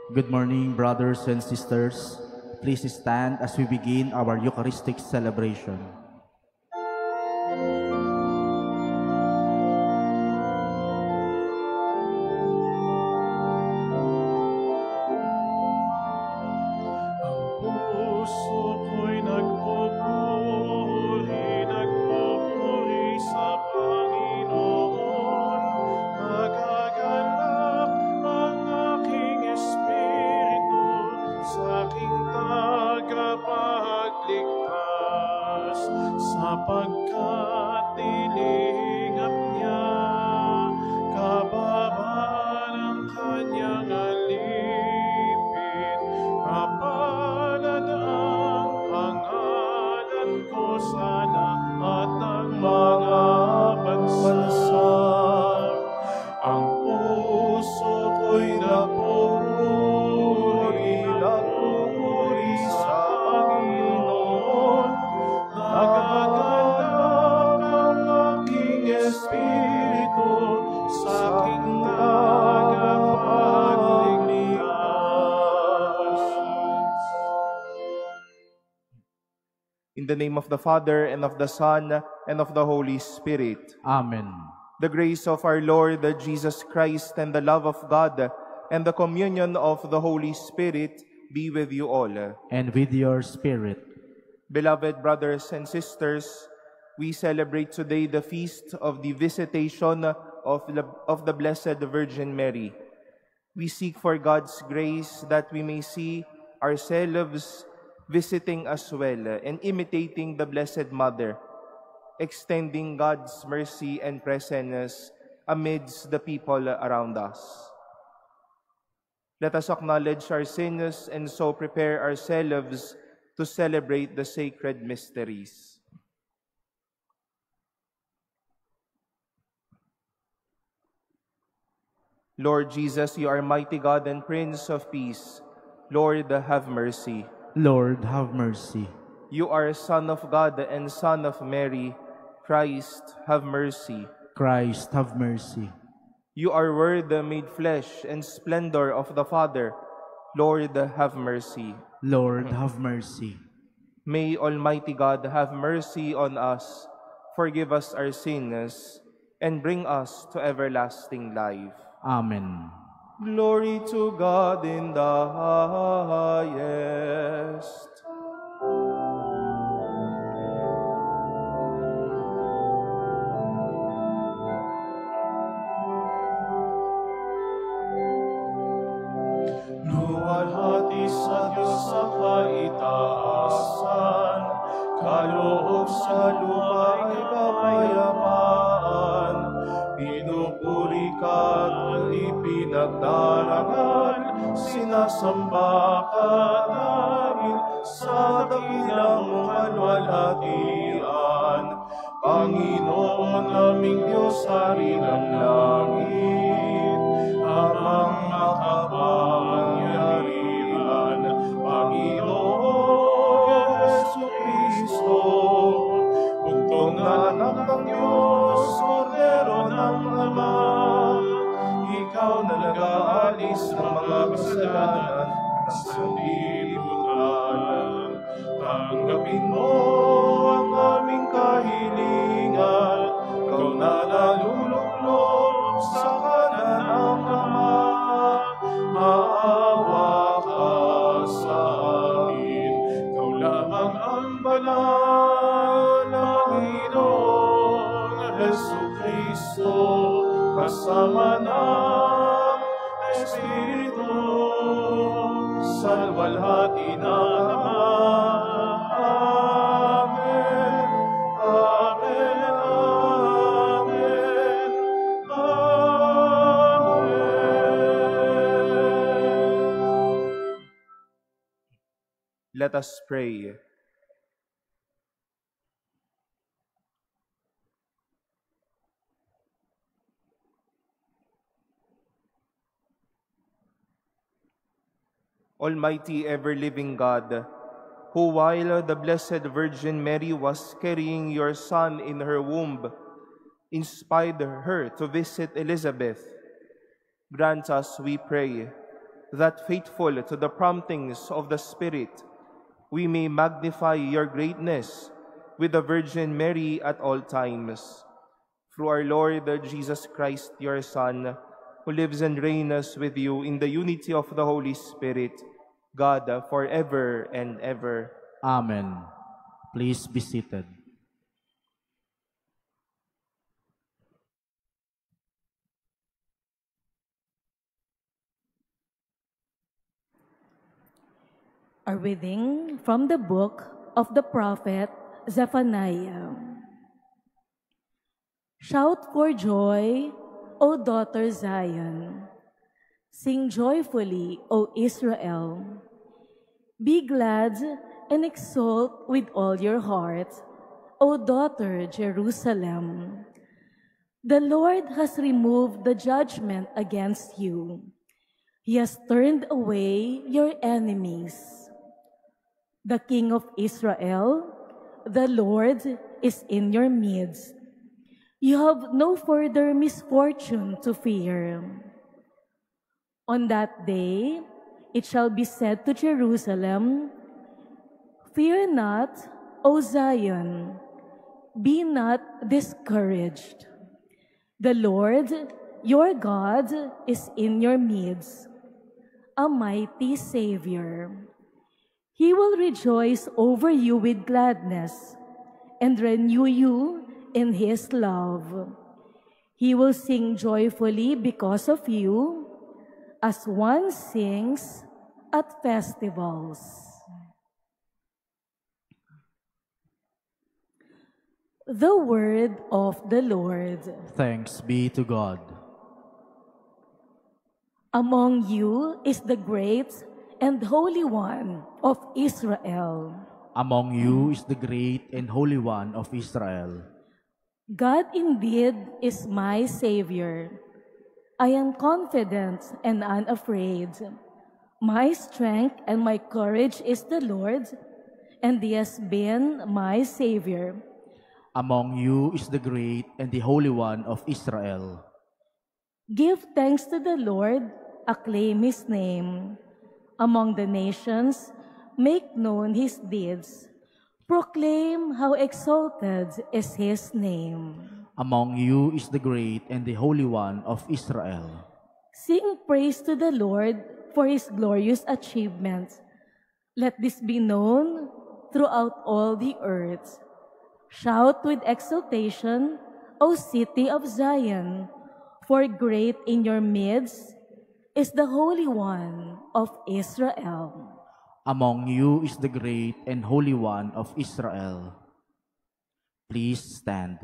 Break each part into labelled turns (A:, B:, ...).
A: Good morning, brothers and sisters. Please stand as we begin our Eucharistic celebration.
B: sapagkat nilingap niya kababa ng kanyang alipin. Kapalad ang pangalan ko sa lahat ng mga bansa. Ang puso ko'y napupuri sa Panginoon. Nagagalak ang aking espiritu sa aking tagapagligtas.
C: In the name of the Father, and of the Son, and of the Holy Spirit.
A: Amen.
C: The grace of our Lord Jesus Christ, and the love of God, and the communion of the Holy Spirit be with you all.
A: And with your spirit.
C: Beloved brothers and sisters, we celebrate today the feast of the visitation of the Blessed Virgin Mary. We seek for God's grace that we may see ourselves visiting as well and imitating the Blessed Mother, extending God's mercy and presence amidst the people around us. Let us acknowledge our sins and so prepare ourselves to celebrate the sacred mysteries. Lord Jesus, you are mighty God and Prince of Peace. Lord, have mercy.
A: Lord, have mercy.
C: You are Son of God and Son of Mary. Christ, have mercy.
A: Christ, have mercy.
C: You are Word made flesh and splendor of the Father. Lord, have mercy.
A: Lord, have mercy.
C: May Almighty God have mercy on us, forgive us our sins, and bring us to everlasting life.
A: Amen.
C: Glory to God in the highest.
B: Luwalhati sa Diyos sa kaitaasan, kaloob sa luma'y kapayapaan. Pinupuri ka at ipinagdarangal, sinasamba ka namin sa dakilang kalwalhatian. Panginoon naming Diyos, Hari ng langit, amang makapangyarihan, Panginoon Jesucristo, bugtong na anak ng Diyos, Kordero ng Ama, ikaw na nag-aalis ng mga kasalanan sa sanlibutan. Tanggapin mo ang aming kahilingan, ikaw na naluluklok sa kanan ng Ama. Maawa ka sa amin, ikaw lamang ang banal na Panginoong Jesucristo, kasama ng Espiritu, sa luwalhati ng Ama. Amen. Amen. Amen. Amen.
C: Let us pray. Almighty, ever-living God, who while the Blessed Virgin Mary was carrying your Son in her womb, inspired her to visit Elizabeth, grant us, we pray, that faithful to the promptings of the Spirit, we may magnify your greatness with the Virgin Mary at all times. Through our Lord Jesus Christ, your Son, who lives and reigns with you in the unity of the Holy Spirit, God, forever and ever.
A: Amen. Please be seated.
D: A reading from the book of the prophet Zephaniah. Shout for joy, O daughter Zion. Sing joyfully, O Israel. Be glad and exult with all your heart, O daughter Jerusalem. The Lord has removed the judgment against you. He has turned away your enemies. The King of Israel, the Lord, is in your midst. You have no further misfortune to fear. On that day, it shall be said to Jerusalem, Fear not, O Zion, be not discouraged. The Lord, your God, is in your midst, a mighty Savior. He will rejoice over you with gladness and renew you in His love. He will sing joyfully because of you, as one sings at festivals. The word of the Lord.
A: Thanks be to God.
D: Among you is the great and Holy One of Israel.
A: Among you is the great and Holy One of Israel.
D: God indeed is my Savior. I am confident and unafraid. My strength and my courage is the Lord, and He has been my Savior.
A: Among you is the great and the Holy One of Israel.
D: Give thanks to the Lord, acclaim His name. Among the nations, make known His deeds. Proclaim how exalted is His name.
A: Among you is the great and the Holy One of Israel.
D: Sing praise to the Lord for His glorious achievements. Let this be known throughout all the earth. Shout with exultation, O city of Zion, for great in your midst is the Holy One of Israel.
A: Among you is the great and Holy One of Israel. Please stand.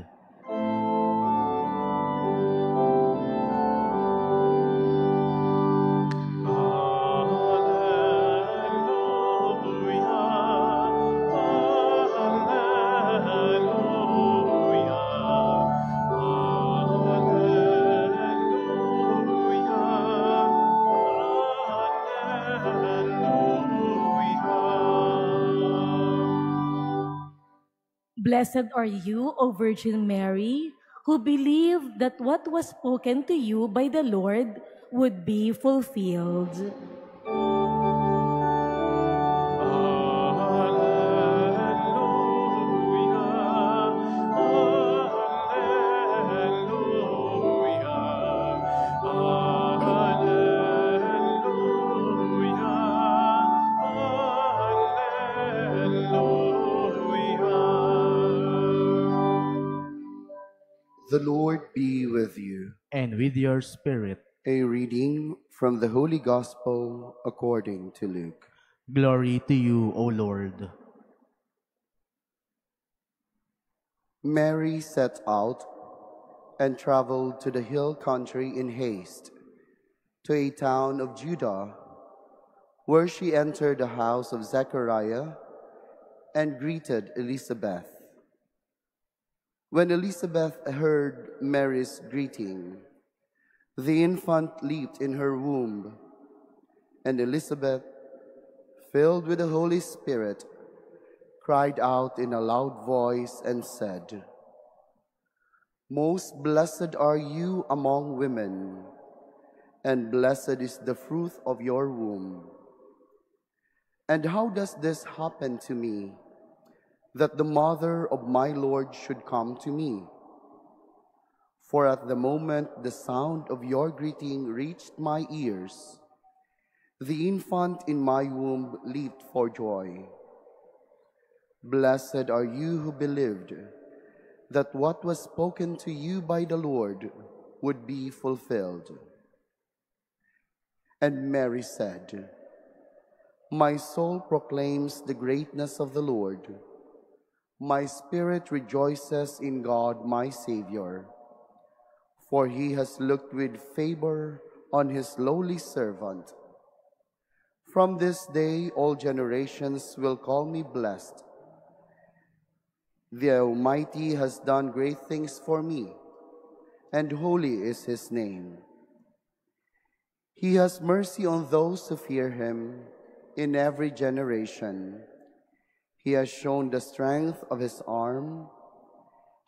D: Blessed are you, O Virgin Mary, who believed that what was spoken to you by the Lord would be fulfilled.
E: The Lord be with you.
A: And with your spirit.
E: A reading from the Holy Gospel according to Luke.
A: Glory to you, O Lord.
E: Mary set out and traveled to the hill country in haste, to a town of Judah, where she entered the house of Zechariah and greeted Elizabeth. When Elizabeth heard Mary's greeting, the infant leaped in her womb, and Elizabeth, filled with the Holy Spirit, cried out in a loud voice and said, "Most blessed are you among women, and blessed is the fruit of your womb. And how does this happen to me, that the mother of my Lord should come to me? For at the moment the sound of your greeting reached my ears, the infant in my womb leaped for joy. Blessed are you who believed that what was spoken to you by the Lord would be fulfilled. And Mary said, My soul proclaims the greatness of the Lord. My spirit rejoices in God my Savior, for he has looked with favor on his lowly servant. From this day all generations will call me blessed. The Almighty has done great things for me, and holy is his name. He has mercy on those who fear him in every generation. He has shown the strength of his arm.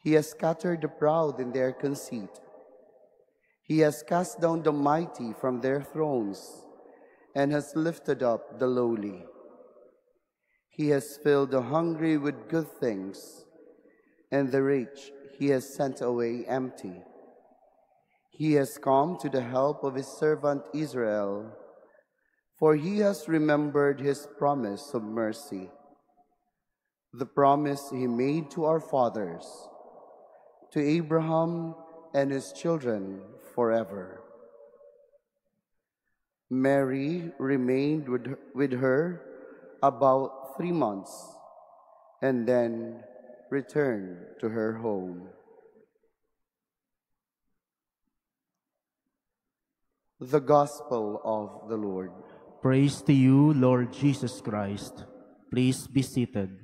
E: He has scattered the proud in their conceit. He has cast down the mighty from their thrones and has lifted up the lowly. He has filled the hungry with good things, and the rich he has sent away empty. He has come to the help of his servant Israel, for he has remembered his promise of mercy, the promise he made to our fathers, to Abraham and his children forever. Mary remained with her about 3 months and then returned to her home. The Gospel of the Lord.
A: Praise to you, Lord Jesus Christ. Please be seated.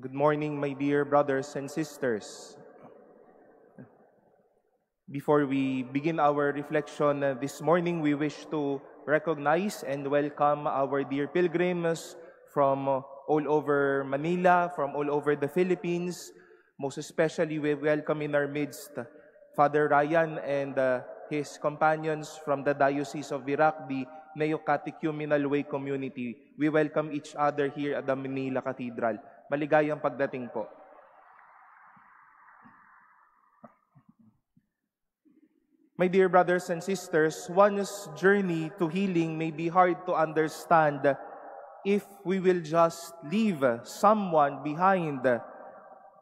C: Good morning, my dear brothers and sisters. Before we begin our reflection this morning, we wish to recognize and welcome our dear pilgrims from all over Manila, from all over the Philippines. Most especially, we welcome in our midst Father Ryan and his companions from the Diocese of Virac, the Neo-Catechumenal Way Community. We welcome each other here at the Manila Cathedral. Maligayang pagdating po. My dear brothers and sisters, one's journey to healing may be hard to understand if we will just leave someone behind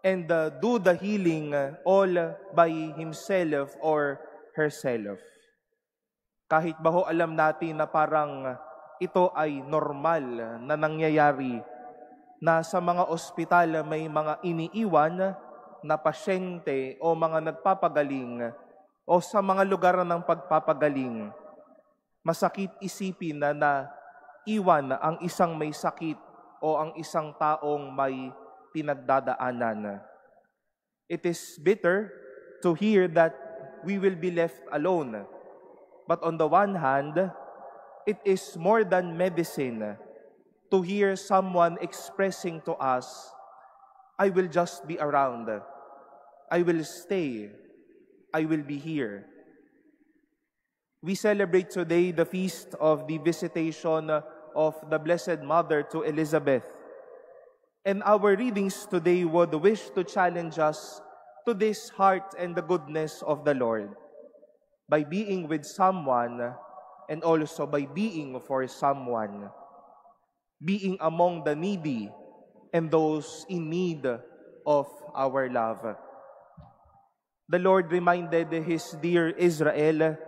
C: and do the healing all by himself or herself. Kahit ba ho alam natin na parang ito ay normal na nangyayari, na sa mga ospital may mga iniiwan na pasyente o mga nagpapagaling o sa mga lugar ng pagpapagaling, masakit isipin na iwan ang isang may sakit o ang isang taong may pinagdadaanan. It is bitter to hear that we will be left alone. But on the one hand, it is more than medicine to hear someone expressing to us, I will just be around, I will stay, I will be here. We celebrate today the feast of the visitation of the Blessed Mother to Elizabeth. And our readings today would wish to challenge us to this heart and the goodness of the Lord by being with someone and also by being for someone. Being among the needy and those in need of our love. The Lord reminded his dear Israel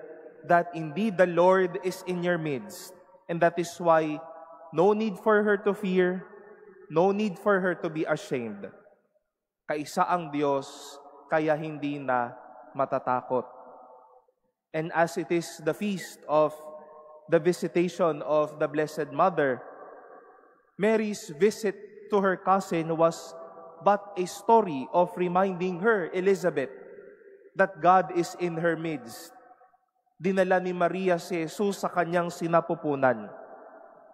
C: that indeed the Lord is in your midst, and that is why no need for her to fear, no need for her to be ashamed. Kaisa ang Diyos, kaya hindi na matatakot. And as it is the feast of the visitation of the Blessed Mother, Mary's visit to her cousin was but a story of reminding her, Elizabeth, that God is in her midst. Dinala ni Maria si Jesus sa kanyang sinapupunan.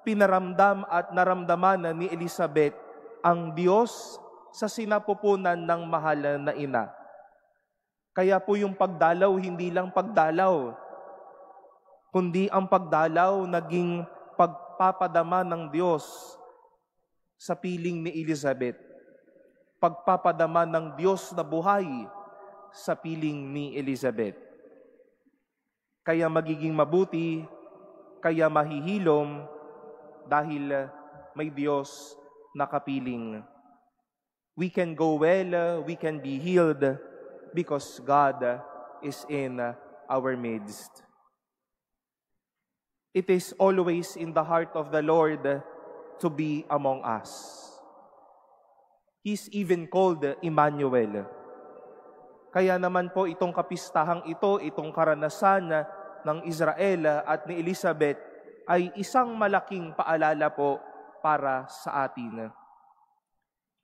C: Pinaramdam at naramdaman ni Elizabeth ang Diyos sa sinapupunan ng mahal na ina. Kaya po yung pagdalaw, hindi lang pagdalaw, kundi ang pagdalaw naging pagpapadama ng Diyos sa piling ni Elizabeth. Pagpapadama ng Diyos na buhay sa piling ni Elizabeth. Kaya magiging mabuti, kaya mahihilom dahil may Diyos na kapiling. We can go well, we can be healed because God is in our midst. It is always in the heart of the Lord to be among us. He's even called Emmanuel. Kaya naman po itong kapistahang ito, itong karanasan ng Israel at ni Elizabeth ay isang malaking paalala po para sa atin.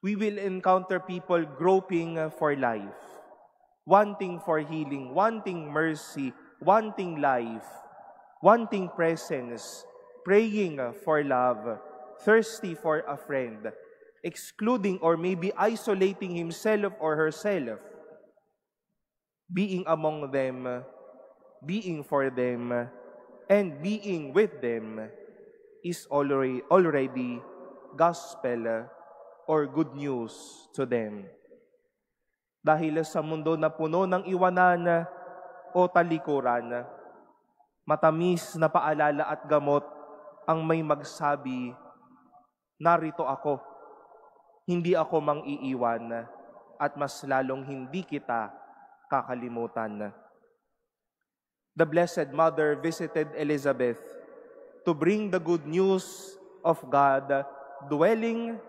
C: We will encounter people groping for life, wanting for healing, wanting mercy, wanting life, wanting presence, praying for love, thirsty for a friend, excluding or maybe isolating himself or herself, being among them, being for them, and being with them is already gospel or good news to them. Dahil sa mundo na puno ng iwanan o talikuran, matamis na paalala at gamot ang may magsabi, narito ako, hindi ako mang-iiwan, at mas lalong hindi kita kakalimutan. The Blessed Mother visited Elizabeth to bring the good news of God dwelling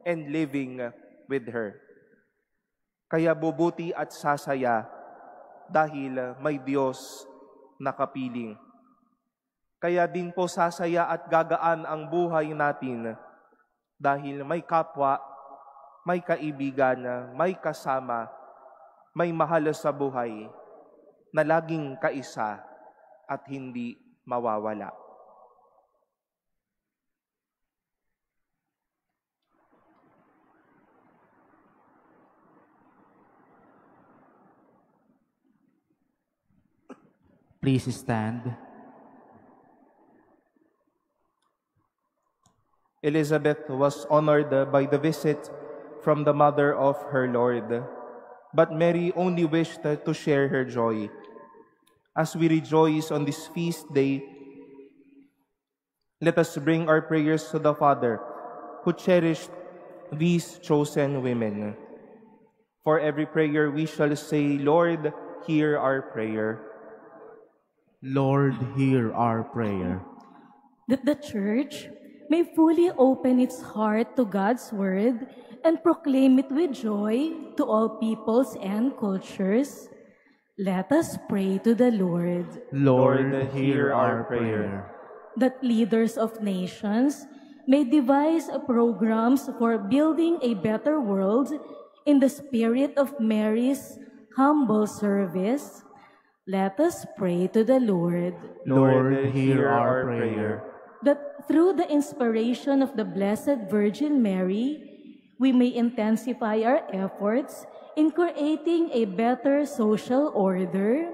C: and living with her. Kaya bubuti at sasaya dahil may Diyos na kapiling. Kaya din po sasaya at gagaan ang buhay natin dahil may kapwa, may kaibigan, may kasama, may mahal sa buhay na laging kaisa at hindi mawawala.
A: Please stand.
C: Elizabeth was honored by the visit from the mother of her Lord, but Mary only wished to share her joy. As we rejoice on this feast day, let us bring our prayers to the Father who cherished these chosen women. For every prayer we shall say, Lord, hear our prayer.
A: Lord, hear our prayer.
D: That the Church may fully open its heart to God's Word and proclaim it with joy to all peoples and cultures, let us pray to the Lord.
A: Lord, hear our prayer.
D: That leaders of nations may devise programs for building a better world in the spirit of Mary's humble service, let us pray to the Lord.
A: Lord, hear our prayer.
D: That through the inspiration of the Blessed Virgin Mary, we may intensify our efforts in creating a better social order,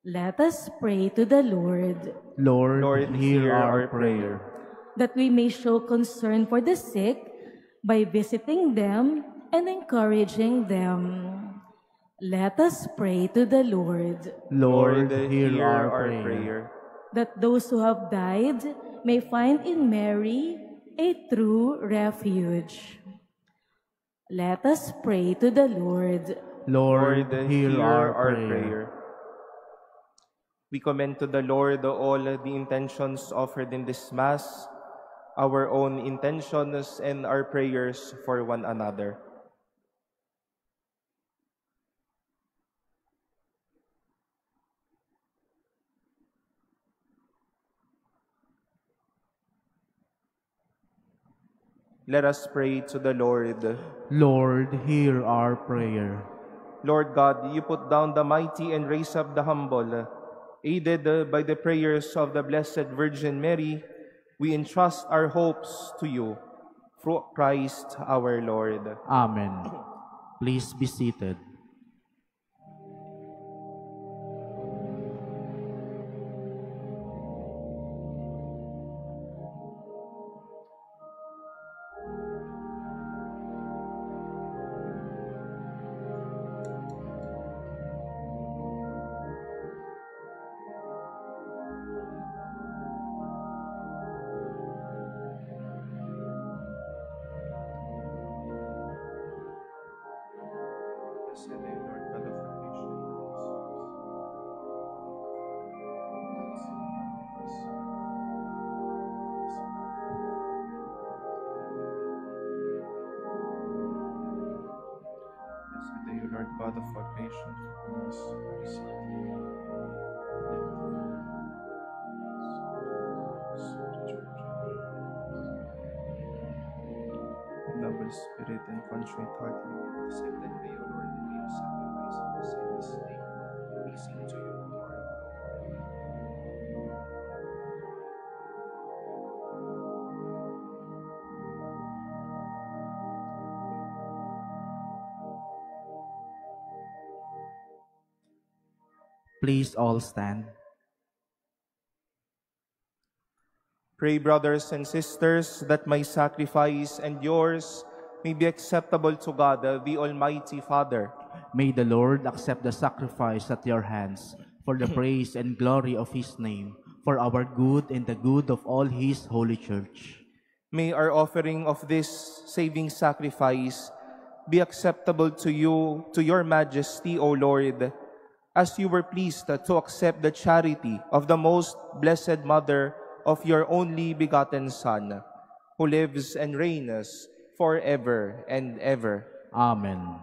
D: let us pray to the Lord.
A: Lord, hear our prayer.
D: That we may show concern for the sick by visiting them and encouraging them, let us pray to the Lord.
A: Lord, hear our prayer.
D: That those who have died may find in Mary a true refuge, let us pray to the Lord.
A: Lord, hear our prayer.
C: We commend to the Lord all the intentions offered in this Mass, our own intentions and our prayers for one another. Let us pray to the Lord.
A: Lord, hear our prayer.
C: Lord God, you put down the mighty and raise up the humble. Aided by the prayers of the Blessed Virgin Mary, we entrust our hopes to you. through Christ our Lord.
A: Amen. Please be seated.
C: Blessed are you, Lord God of creation. Blessed are you, Lord God of all creation. Noble spirit and contrite heart, accepted by you, Lord, and may your sacrifice in this and this day pleasing to you, Lord.
A: Please all stand.
C: Pray, brothers and sisters, that my sacrifice and yours may be acceptable to God, the Almighty Father.
A: May the Lord accept the sacrifice at your hands for the praise and glory of His name, for our good and the good of all His holy church.
C: May our offering of this saving sacrifice be acceptable to you, to your majesty, O Lord, as you were pleased to accept the charity of the most blessed Mother of your only begotten Son, who lives and reigns forever and ever.
A: Amen.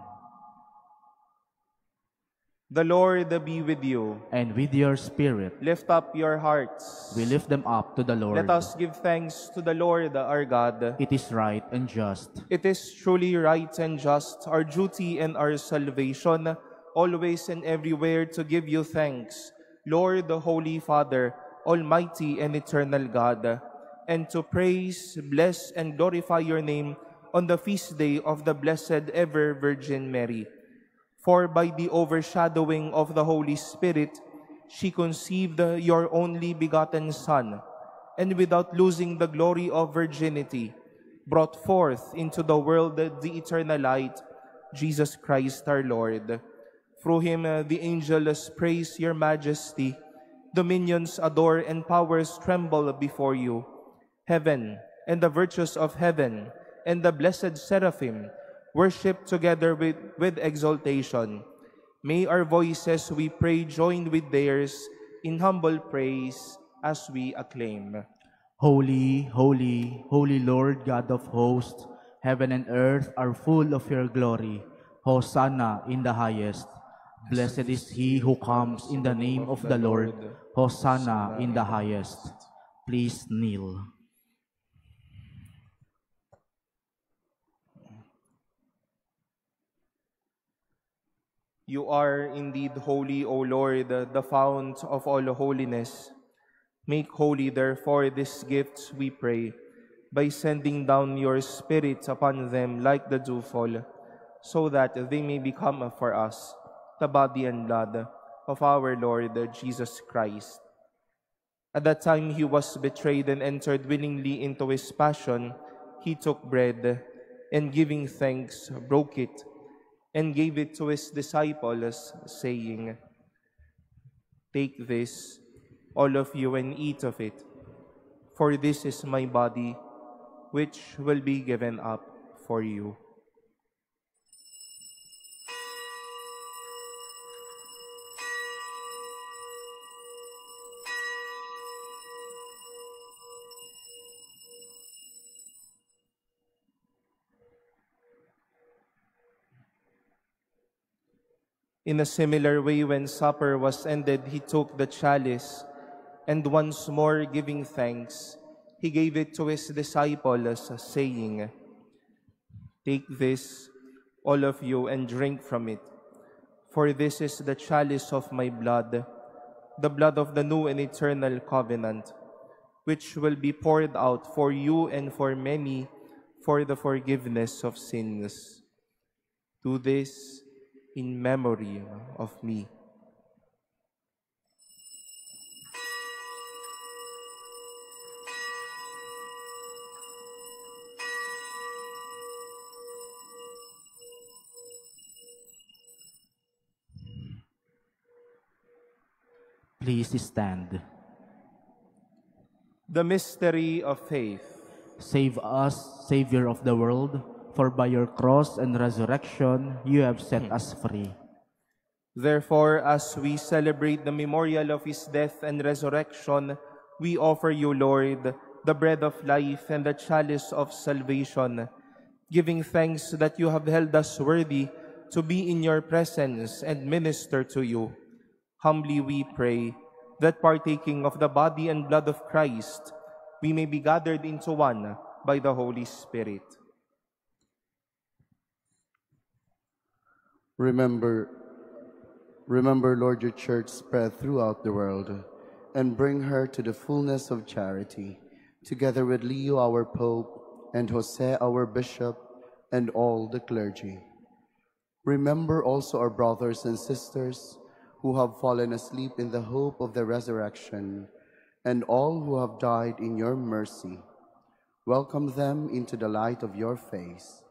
C: The Lord be with you.
A: And with your spirit,
C: Lift up your hearts.
A: we lift them up to the Lord.
C: Let us give thanks to the Lord our God.
A: It is right and just.
C: It is truly right and just, our duty and our salvation, always and everywhere to give you thanks, Lord, the Holy Father, Almighty and eternal God, and to praise, bless, and glorify your name on the feast day of the Blessed Ever Virgin Mary. For by the overshadowing of the Holy Spirit, she conceived your only begotten Son, and without losing the glory of virginity, brought forth into the world the eternal light, Jesus Christ our Lord. Through him the angels praise your majesty, dominions adore, and powers tremble before you. Heaven and the virtues of heaven and the blessed seraphim worship together with exaltation. May our voices, we pray, join with theirs in humble praise as we acclaim.
A: Holy, holy, holy Lord God of hosts, heaven and earth are full of your glory. Hosanna in the highest. Blessed is he who comes in the name of the Lord. Hosanna in the highest. Please kneel.
C: You are indeed holy, O Lord, the fount of all holiness. Make holy, therefore, these gifts, we pray, by sending down your Spirit upon them like the dewfall, so that they may become for us the body and blood of our Lord Jesus Christ. At that time he was betrayed and entered willingly into his passion, he took bread, and giving thanks, broke it, and gave it to his disciples, saying, "Take this, all of you, and eat of it, for this is my body, which will be given up for you." In a similar way, when supper was ended, he took the chalice, and once more giving thanks, he gave it to his disciples, saying, "Take this, all of you, and drink from it, for this is the chalice of my blood, the blood of the new and eternal covenant, which will be poured out for you and for many for the forgiveness of sins. Do this in memory of me.
A: Please stand.
C: The mystery of faith.
A: Save us, Savior of the world, for by your cross and resurrection you have set us free.
C: Therefore, as we celebrate the memorial of his death and resurrection, we offer you, Lord, the bread of life and the chalice of salvation, giving thanks that you have held us worthy to be in your presence and minister to you. Humbly we pray that partaking of the body and blood of Christ, we may be gathered into one by the Holy Spirit.
E: Remember, Lord, your church spread throughout the world, and bring her to the fullness of charity, together with Leo, our Pope, and Jose, our Bishop, and all the clergy. Remember also our brothers and sisters who have fallen asleep in the hope of the resurrection, and all who have died in your mercy. Welcome them into the light of your face.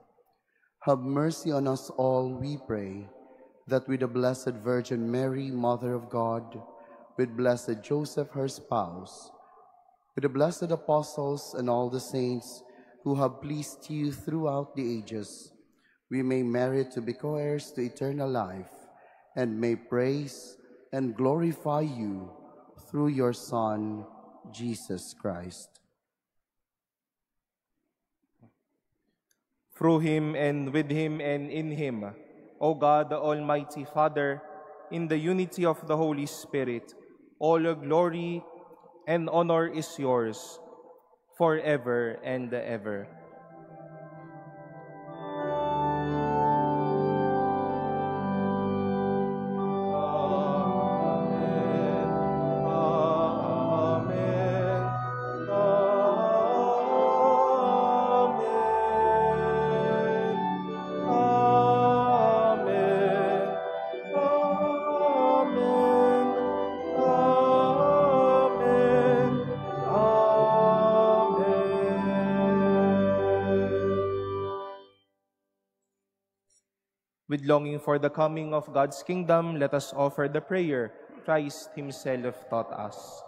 E: Have mercy on us all, we pray, that with the Blessed Virgin Mary, Mother of God, with blessed Joseph, her spouse, with the blessed apostles and all the saints who have pleased you throughout the ages, we may merit to be co-heirs to eternal life, and may praise and glorify you through your Son, Jesus Christ.
C: Through him and with him and in him, O God, the Almighty Father, in the unity of the Holy Spirit, all glory and honor is yours, forever and ever. With longing for the coming of God's kingdom, let us offer the prayer Christ himself taught us.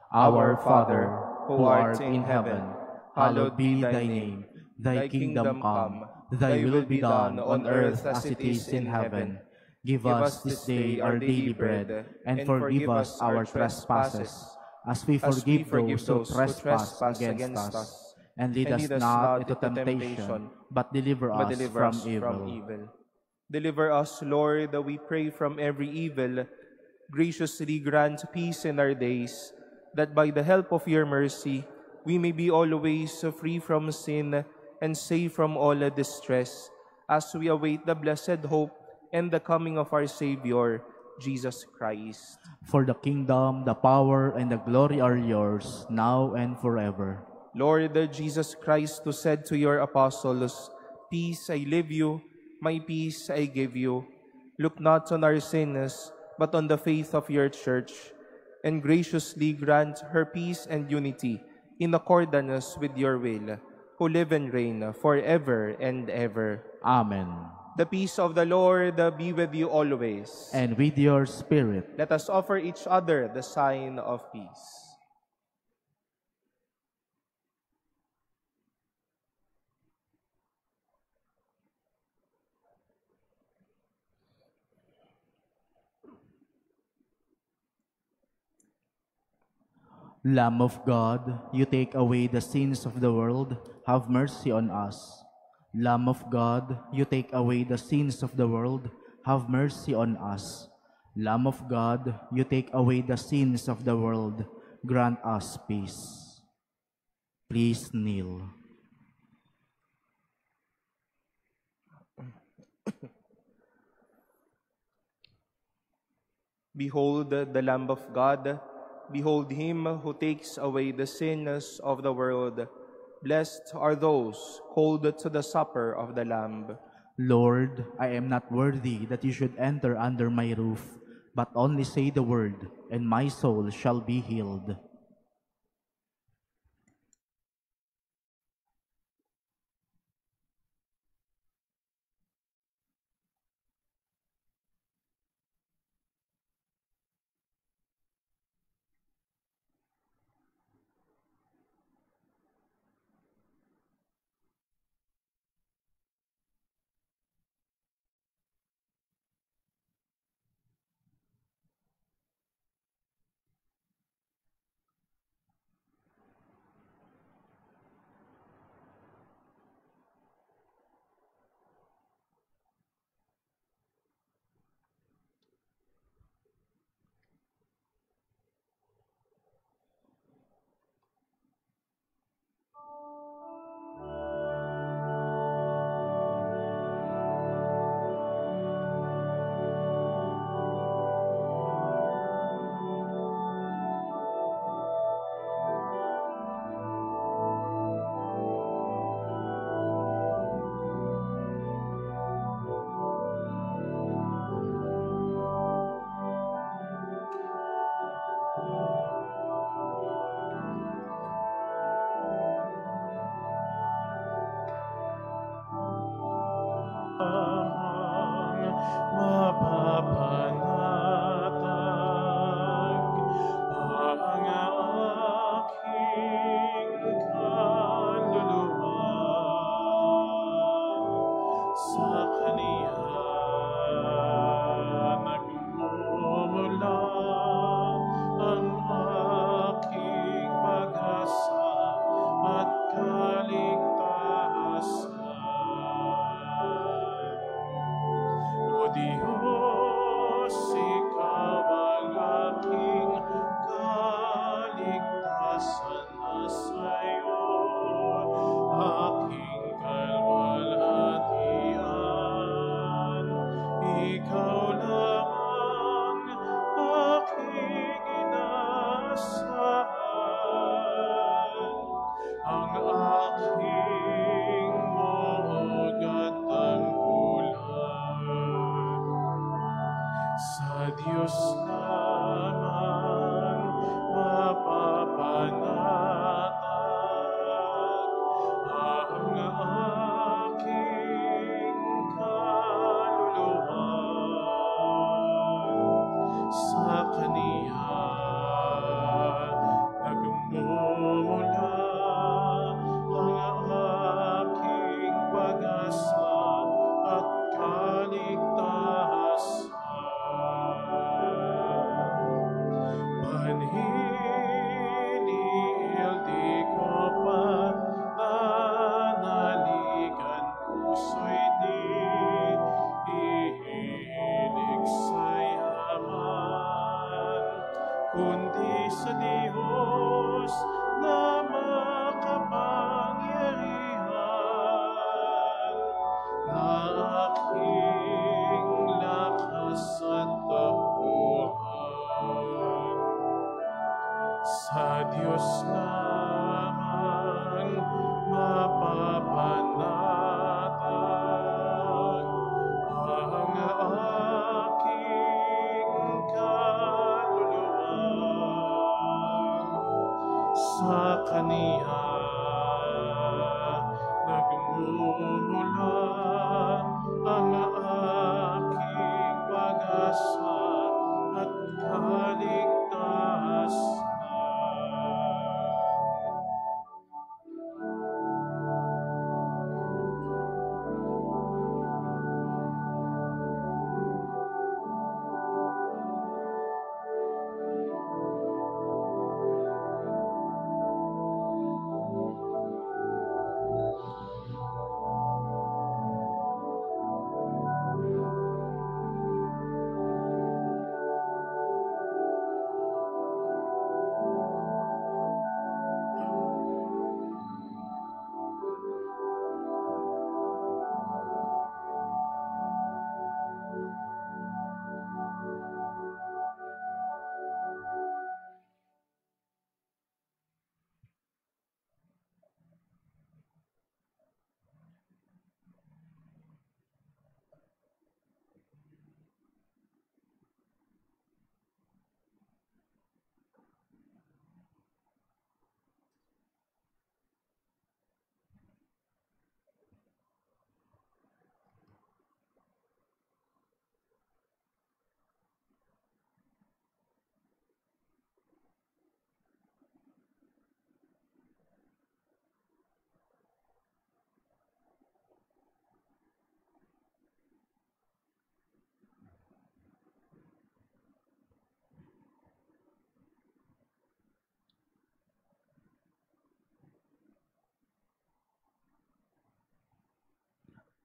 A: Our Father, who art in heaven, hallowed be thy name. Thy kingdom come, thy will be done on earth as it is in heaven. Give us this day our daily bread, and forgive us our trespasses, as we forgive those who trespass against us. And lead us not into temptation, but deliver us from evil.
C: Deliver us, Lord, we pray, from every evil. Graciously grant peace in our days, that by the help of your mercy, we may be always free from sin and safe from all distress, as we await the blessed hope and the coming of our Savior, Jesus Christ.
A: For the kingdom, the power, and the glory are yours, now and forever.
C: Lord Jesus Christ, who said to your apostles, "Peace I leave you, my peace I give you," look not on our sins, but on the faith of your church, and graciously grant her peace and unity in accordance with your will, who live and reign forever and ever.
A: Amen.
C: The peace of the Lord be with you always.
A: And with your spirit.
C: Let us offer each other the sign of peace.
A: Lamb of God, you take away the sins of the world, have mercy on us. Lamb of God, you take away the sins of the world, have mercy on us. Lamb of God, you take away the sins of the world, grant us peace. Please kneel.
C: Behold the Lamb of God. Behold him who takes away the sins of the world. Blessed are those called to the supper of the Lamb.
A: Lord, I am not worthy that you should enter under my roof, but only say the word, and my soul shall be healed.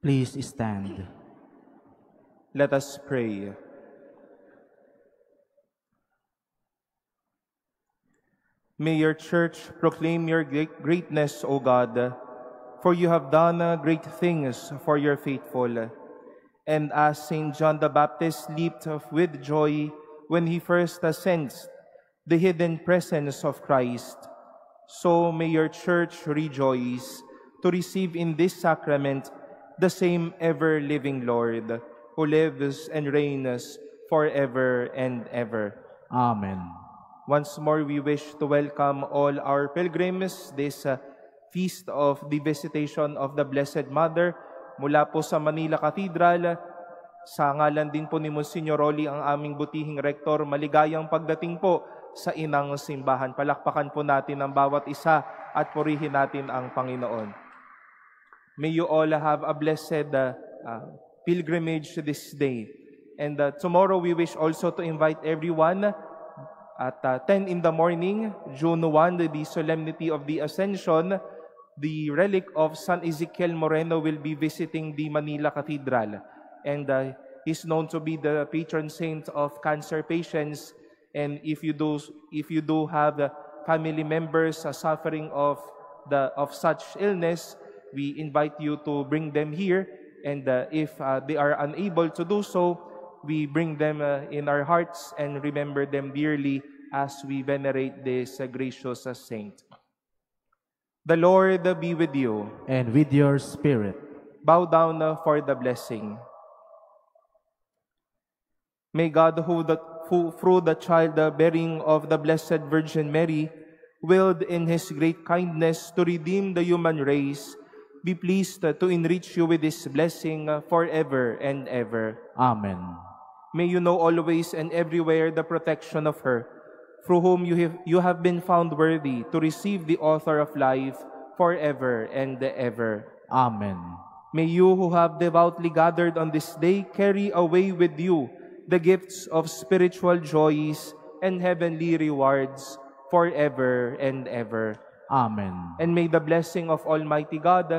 A: Please stand.
C: Let us pray. May your church proclaim your greatness, O God, for you have done great things for your faithful. And as St. John the Baptist leaped with joy when he first sensed the hidden presence of Christ, so may your church rejoice to receive in this sacrament the same ever-living Lord, who lives and reigns forever and ever.
A: Amen.
C: Once more, we wish to welcome all our pilgrims this feast of the Visitation of the Blessed Mother mula po sa Manila Cathedral. Sa ngalan din po ni Monsignor Rolly, ang aming butihing rektor, maligayang pagdating po sa inang simbahan. Palakpakan po natin ang bawat isa at purihin natin ang Panginoon. May you all have a blessed pilgrimage this day. And tomorrow we wish also to invite everyone at 10 in the morning, June 1, the Solemnity of the Ascension. The relic of San Ezekiel Moreno will be visiting the Manila Cathedral. And he's known to be the patron saint of cancer patients. And if you do have family members suffering of such illness, we invite you to bring them here. And if they are unable to do so, we bring them in our hearts and remember them dearly as we venerate this gracious saint. The Lord be with you.
A: And with your spirit.
C: Bow down for the blessing. May God, who through the childbearing of the Blessed Virgin Mary, willed in His great kindness to redeem the human race, be pleased to enrich you with His blessing forever and ever.
A: Amen.
C: May you know always and everywhere the protection of her, through whom you have been found worthy to receive the author of life forever and ever.
A: Amen.
C: May you who have devoutly gathered on this day carry away with you the gifts of spiritual joys and heavenly rewards forever and ever.
A: Amen.
C: And may the blessing of Almighty God,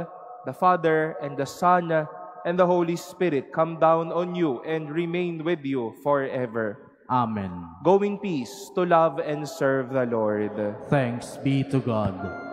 C: the Father, and the Son, and the Holy Spirit come down on you and remain with you forever.
A: Amen.
C: Go in peace to love and serve the Lord.
A: Thanks be to God.